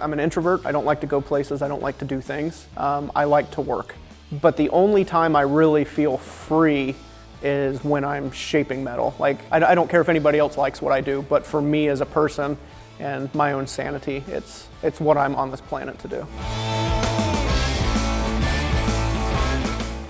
I'm an introvert. I don't like to go places. I don't like to do things. I like to work. But the only time I really feel free is when I'm shaping metal. Like, I don't care if anybody else likes what I do, but for me as a person and my own sanity, it's what I'm on this planet to do.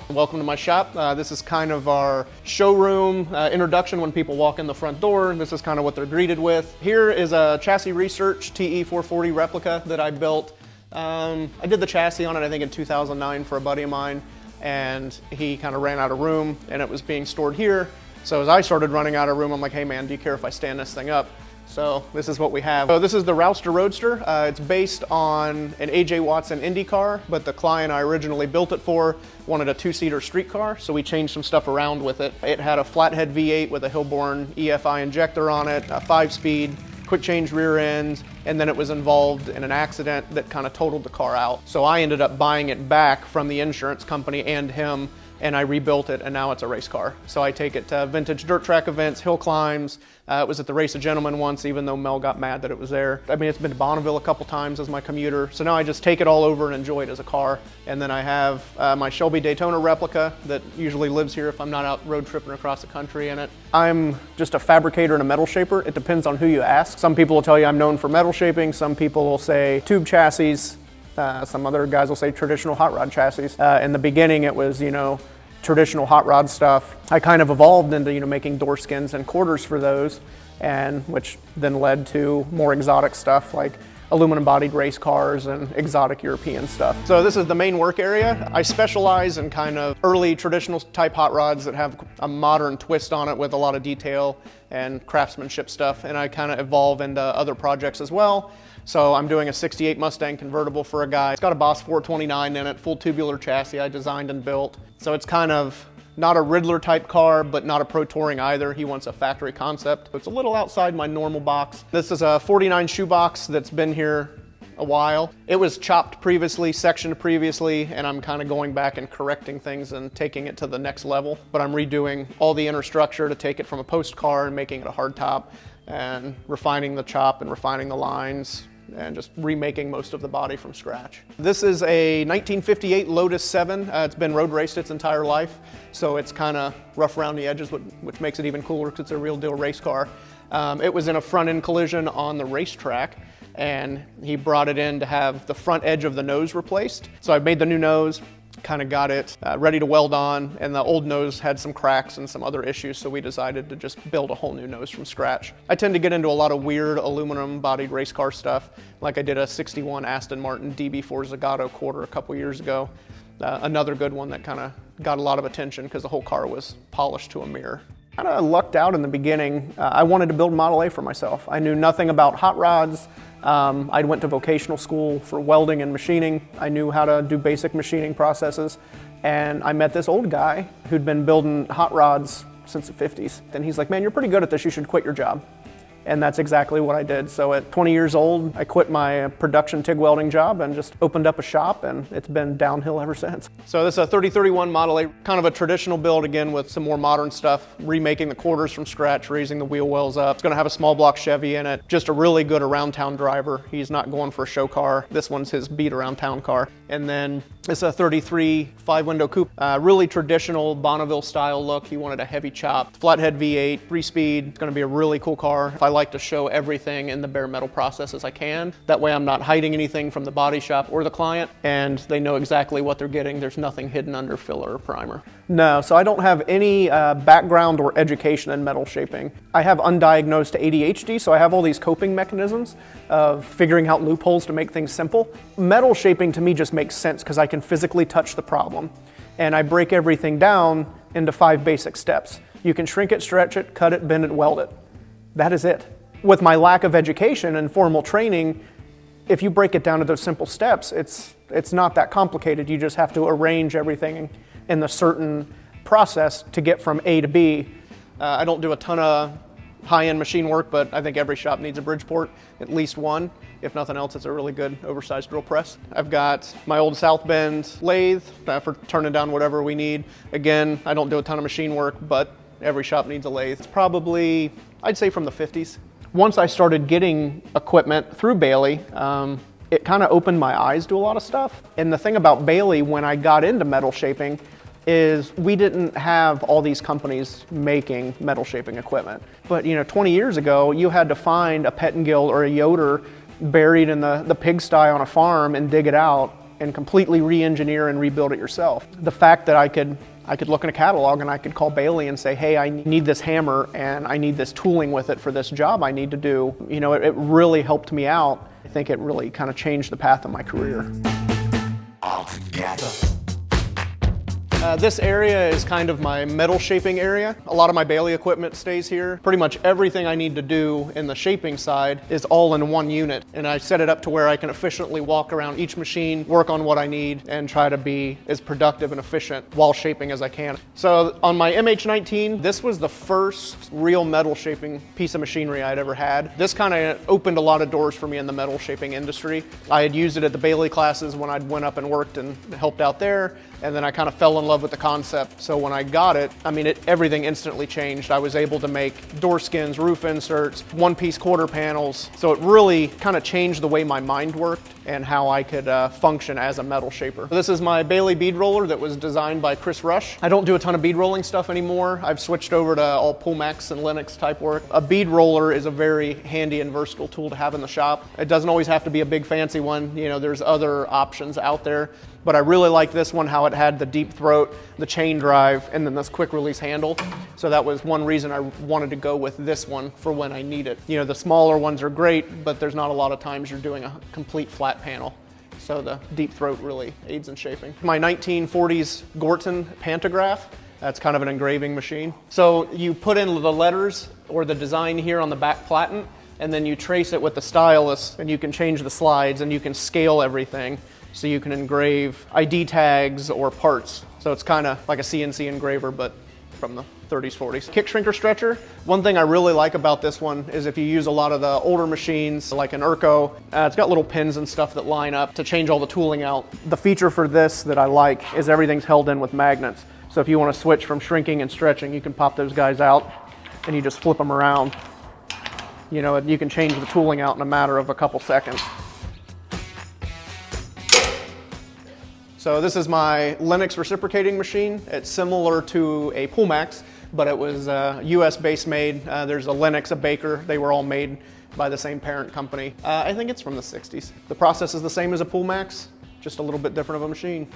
Welcome to my shop. This is kind of our showroom introduction when people walk in the front door. This is kind of what they're greeted with. Here is a chassis research TE440 replica that I built. I did the chassis on it, I think in 2009 for a buddy of mine, and he kind of ran out of room and it was being stored here. So as I started running out of room, I'm like, hey man, do you care if I stand this thing up? So this is what we have. So this is the Rouster Roadster. It's based on an A.J. Watson Indy car, but the client I originally built it for wanted a two-seater street car, so we changed some stuff around with it. It had a flathead V8 with a Hillborn EFI injector on it, a 5-speed, quick change rear end, and then it was involved in an accident that kind of totaled the car out. So I ended up buying it back from the insurance company and him, and I rebuilt it, and now it's a race car. So I take it to vintage dirt track events, hill climbs. It was at the Race of Gentlemen once, even though Mel got mad that it was there. I mean, it's been to Bonneville a couple times as my commuter. So now I just take it all over and enjoy it as a car. And then I have my Shelby Daytona replica that usually lives here if I'm not out road tripping across the country in it. I'm just a fabricator and a metal shaper. It depends on who you ask. Some people will tell you I'm known for metal shaping. Some people will say tube chassis. Some other guys will say traditional hot rod chassis. In the beginning, it was, traditional hot rod stuff. I kind of evolved into, making door skins and quarters for those, and which then led to more exotic stuff like aluminum bodied race cars and exotic European stuff. So this is the main work area. I specialize in kind of early traditional type hot rods that have a modern twist on it with a lot of detail and craftsmanship stuff, and I kind of evolve into other projects as well. So I'm doing a 68 Mustang convertible for a guy. It's got a Boss 429 in it, full tubular chassis I designed and built. So it's kind of not a Riddler type car, but not a Pro Touring either. He wants a factory concept. It's a little outside my normal box. This is a 49 shoebox that's been here a while. It was chopped previously, sectioned previously, and I'm kind of going back and correcting things and taking it to the next level. But I'm redoing all the inner structure to take it from a post car and making it a hard top, and refining the chop and refining the lines, and just remaking most of the body from scratch. This is a 1958 Lotus 7. It's been road raced its entire life, so it's kind of rough around the edges, which makes it even cooler because it's a real deal race car. It was in a front end collision on the racetrack, and he brought it in to have the front edge of the nose replaced. So I made the new nose, kind of got it ready to weld on, and the old nose had some cracks and some other issues, so we decided to just build a whole new nose from scratch. I tend to get into a lot of weird aluminum bodied race car stuff, like I did a 61 Aston Martin DB4 Zagato quarter a couple years ago. Another good one that kind of got a lot of attention because the whole car was polished to a mirror. Kind of lucked out in the beginning. I wanted to build Model A for myself. I knew nothing about hot rods. I went to vocational school for welding and machining. I knew how to do basic machining processes. And I met this old guy who'd been building hot rods since the 50s. And he's like, man, you're pretty good at this. You should quit your job. And that's exactly what I did. So at 20 years old, I quit my production TIG welding job and just opened up a shop, and it's been downhill ever since. So this is a 3031 Model A, kind of a traditional build again with some more modern stuff, remaking the quarters from scratch, raising the wheel wells up. It's gonna have a small block Chevy in it, just a really good around town driver. He's not going for a show car. This one's his beat around town car. And then it's a 33 5-window coupe, really traditional Bonneville style look. He wanted a heavy chop, flathead V8, 3-speed. It's gonna be a really cool car. I like to show everything in the bare metal process as I can. That way I'm not hiding anything from the body shop or the client, and they know exactly what they're getting. There's nothing hidden under filler or primer. No, so I don't have any background or education in metal shaping. I have undiagnosed ADHD, so I have all these coping mechanisms of figuring out loopholes to make things simple. Metal shaping to me just makes sense because I can physically touch the problem. And I break everything down into 5 basic steps. You can shrink it, stretch it, cut it, bend it, weld it. That is it. With my lack of education and formal training, if you break it down to those simple steps, it's not that complicated. You just have to arrange everything in the certain process to get from A to B. I don't do a ton of high-end machine work, but I think every shop needs a Bridgeport, at least one. If nothing else, it's a really good oversized drill press. I've got my old South Bend lathe for turning down whatever we need. Again, I don't do a ton of machine work, but every shop needs a lathe. It's probably, I'd say, from the 50s. Once I started getting equipment through Baileigh, it kind of opened my eyes to a lot of stuff. And the thing about Baileigh when I got into metal shaping is we didn't have all these companies making metal shaping equipment. But 20 years ago, you had to find a Pettengill or a Yoder buried in the pigsty on a farm and dig it out and completely re-engineer and rebuild it yourself. The fact that I could look in a catalog and I could call Baileigh and say, hey, I need this hammer and I need this tooling with it for this job I need to do, it really helped me out. I think it really kind of changed the path of my career. All together. This area is kind of my metal shaping area. A lot of my Baileigh equipment stays here. Pretty much everything I need to do in the shaping side is all in one unit. And I set it up to where I can efficiently walk around each machine, work on what I need, and try to be as productive and efficient while shaping as I can. So on my MH19, this was the first real metal shaping piece of machinery I'd ever had. This kind of opened a lot of doors for me in the metal shaping industry. I had used it at the Baileigh classes when I went up and worked and helped out there. And then I kind of fell in love with the concept. So when I got it, everything instantly changed. I was able to make door skins, roof inserts, one-piece quarter panels. So it really kind of changed the way my mind worked and how I could function as a metal shaper. This is my Baileigh bead roller that was designed by Chris Rush. I don't do a ton of bead rolling stuff anymore. I've switched over to all Pullmax and Lennox type work. A bead roller is a very handy and versatile tool to have in the shop. It doesn't always have to be a big fancy one. There's other options out there. But I really like this one, how it had the deep throat, the chain drive, and then this quick release handle. So that was one reason I wanted to go with this one for when I need it. The smaller ones are great, but there's not a lot of times you're doing a complete flat panel. So the deep throat really aids in shaping. My 1940s Gorton pantograph, that's kind of an engraving machine. So you put in the letters or the design here on the back platen, and then you trace it with the stylus, and you can change the slides, and you can scale everything. So you can engrave ID tags or parts. So it's kind of like a CNC engraver, but from the 30s, 40s. Kick shrinker stretcher. One thing I really like about this one is if you use a lot of the older machines, like an Urco, it's got little pins and stuff that line up to change all the tooling out. The feature for this that I like is everything's held in with magnets. So if you want to switch from shrinking and stretching, you can pop those guys out and you just flip them around. You can change the tooling out in a matter of a couple seconds. So this is my Lennox reciprocating machine. It's similar to a Pullmax, but it was US base made. There's a Lennox, a Baker. They were all made by the same parent company. I think it's from the 60s. The process is the same as a Pullmax, just a little bit different of a machine.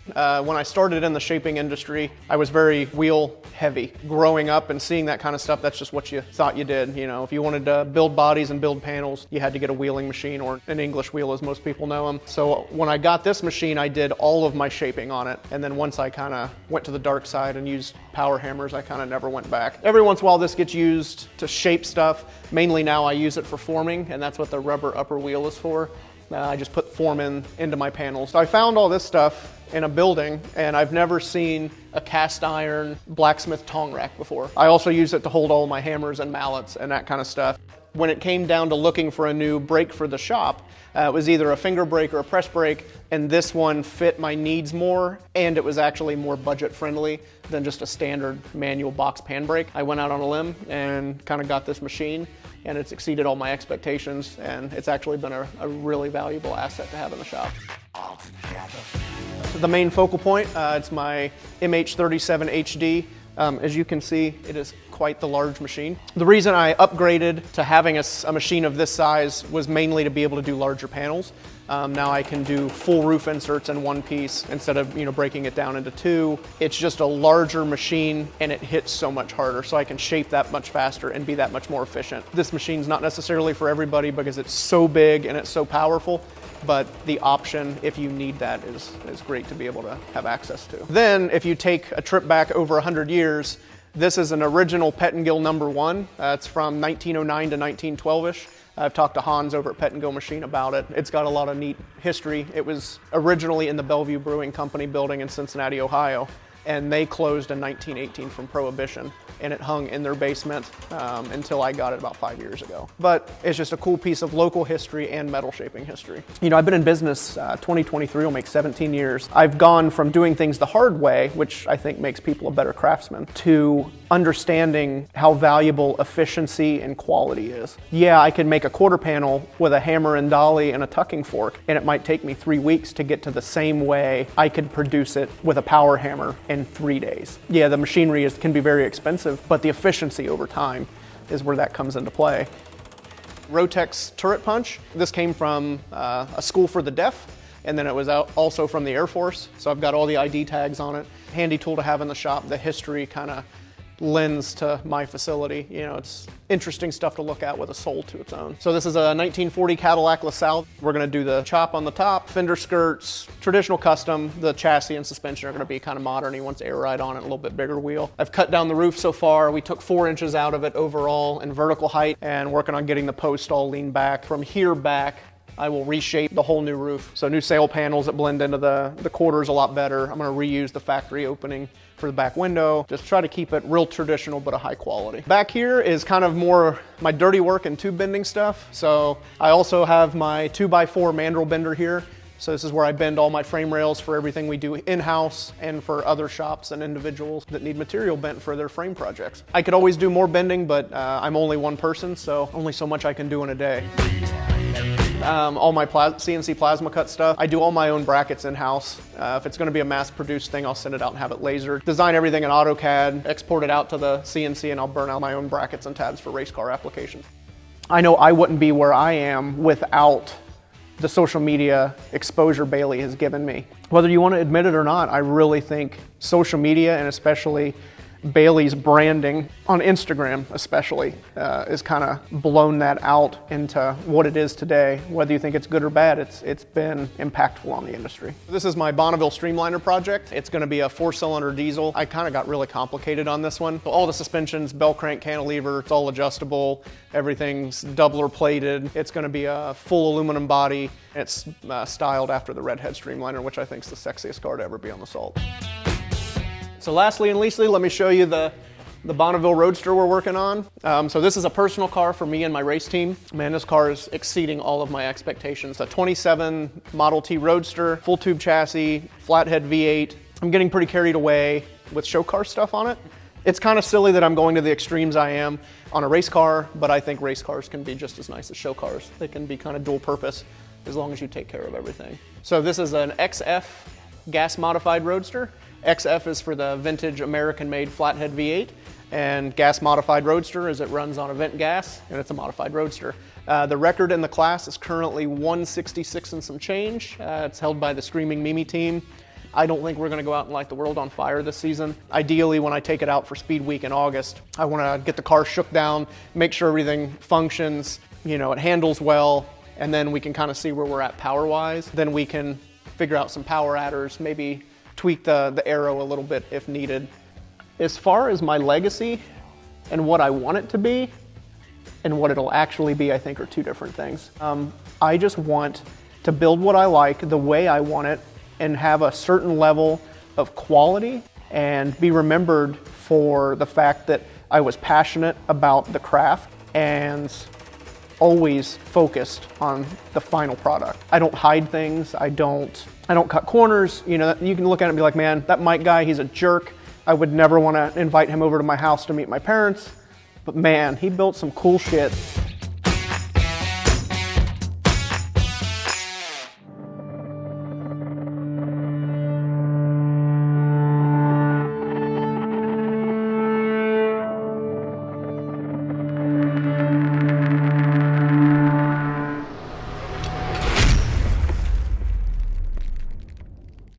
When I started in the shaping industry, I was very wheel heavy. Growing up and seeing that kind of stuff, that's just what you thought you did. If you wanted to build bodies and build panels, you had to get a wheeling machine or an English wheel as most people know them. So when I got this machine, I did all of my shaping on it. And then once I kind of went to the dark side and used power hammers, I kind of never went back. Every once in a while this gets used to shape stuff. Mainly now I use it for forming, and that's what the rubber upper wheel is for. I just put form into my panels. So I found all this stuff in a building, and I've never seen a cast iron blacksmith tong rack before. I also use it to hold all my hammers and mallets and that kind of stuff. When it came down to looking for a new brake for the shop, it was either a finger brake or a press brake, and this one fit my needs more, and it was actually more budget friendly than just a standard manual box pan brake. I went out on a limb and kind of got this machine, and it's exceeded all my expectations, and it's actually been a really valuable asset to have in the shop. The main focal point, it's my MH37 HD. As you can see, it is quite the large machine. The reason I upgraded to having a machine of this size was mainly to be able to do larger panels. Now I can do full roof inserts in one piece instead of breaking it down into two. It's just a larger machine and it hits so much harder, so I can shape that much faster and be that much more efficient. This machine's not necessarily for everybody because it's so big and it's so powerful, but the option, if you need that, is great to be able to have access to. Then, if you take a trip back over 100 years, this is an original Pettengill #1. It's from 1909 to 1912-ish. I've talked to Hans over at Pettengill Machine about it. It's got a lot of neat history. It was originally in the Bellevue Brewing Company building in Cincinnati, Ohio, and they closed in 1918 from Prohibition, and it hung in their basement until I got it about 5 years ago. But it's just a cool piece of local history and metal shaping history. I've been in business, 2023 will make 17 years. I've gone from doing things the hard way, which I think makes people a better craftsman, to understanding how valuable efficiency and quality is. Yeah, I can make a quarter panel with a hammer and dolly and a tucking fork, and it might take me 3 weeks to get to the same way I could produce it with a power hammer in 3 days. Yeah, the machinery can be very expensive, but the efficiency over time is where that comes into play. Rotex turret punch. This came from a school for the deaf, and then it was also from the Air Force, so I've got all the ID tags on it. Handy tool to have in the shop. The history kind of lends to my facility. You know, it's interesting stuff to look at with a soul to its own. So this is a 1940 Cadillac LaSalle. We're gonna do the chop on the top, fender skirts, traditional custom. The chassis and suspension are gonna be kind of modern. He wants air ride on it, a little bit bigger wheel. I've cut down the roof so far. We took 4 inches out of it overall in vertical height and working on getting the post all lean back. From here back, I will reshape the whole new roof. So new sail panels that blend into the quarters a lot better. I'm gonna reuse the factory opening for the back window. Just try to keep it real traditional, but a high quality. Back here is kind of more my dirty work and tube bending stuff. So I also have my 2x4 mandrel bender here. So this is where I bend all my frame rails for everything we do in-house and for other shops and individuals that need material bent for their frame projects. I could always do more bending, but I'm only one person, so only so much I can do in a day. All my CNC plasma cut stuff. I do all my own brackets in-house. If it's gonna be a mass-produced thing, I'll send it out and have it lasered. Design everything in AutoCAD, export it out to the CNC, and I'll burn out my own brackets and tabs for race car applications. I know I wouldn't be where I am without the social media exposure Baileigh has given me. Whether you want to admit it or not, I really think social media, and especially Baileigh's branding on Instagram especially, is kind of blown that out into what it is today. Whether you think it's good or bad, it's been impactful on the industry. This is my Bonneville Streamliner project. It's going to be a 4-cylinder diesel. I kind of got really complicated on this one. So all the suspensions, bell crank, cantilever, it's all adjustable. Everything's doubler plated. It's going to be a full aluminum body. It's styled after the Redhead Streamliner, which I think is the sexiest car to ever be on the Salt. So lastly and leastly, let me show you the Bonneville Roadster we're working on. So this is a personal car for me and my race team. Man, this car is exceeding all of my expectations. A 27 Model T Roadster, full tube chassis, flathead V8. I'm getting pretty carried away with show car stuff on it. It's kind of silly that I'm going to the extremes I am on a race car, but I think race cars can be just as nice as show cars. They can be kind of dual purpose as long as you take care of everything. So this is an XF gas modified Roadster. XF is for the vintage American-made flathead V8, and gas modified Roadster is it runs on a vent gas, and it's a modified Roadster. The record in the class is currently 166 and some change. It's held by the Screaming Mimi team. I don't think we're going to go out and light the world on fire this season. Ideally, when I take it out for Speed Week in August, I want to get the car shook down, make sure everything functions, you know, it handles well, and then we can kind of see where we're at power-wise. Then we can figure out some power adders, maybe tweak the aero a little bit if needed. As far as my legacy and what I want it to be and what it'll actually be, I think are two different things. I just want to build what I like the way I want it and have a certain level of quality and be remembered for the fact that I was passionate about the craft and always focused on the final product. I don't hide things. I don't cut corners. You know, you can look at it and be like, man, that Mike guy, he's a jerk. I would never want to invite him over to my house to meet my parents. But man, he built some cool shit.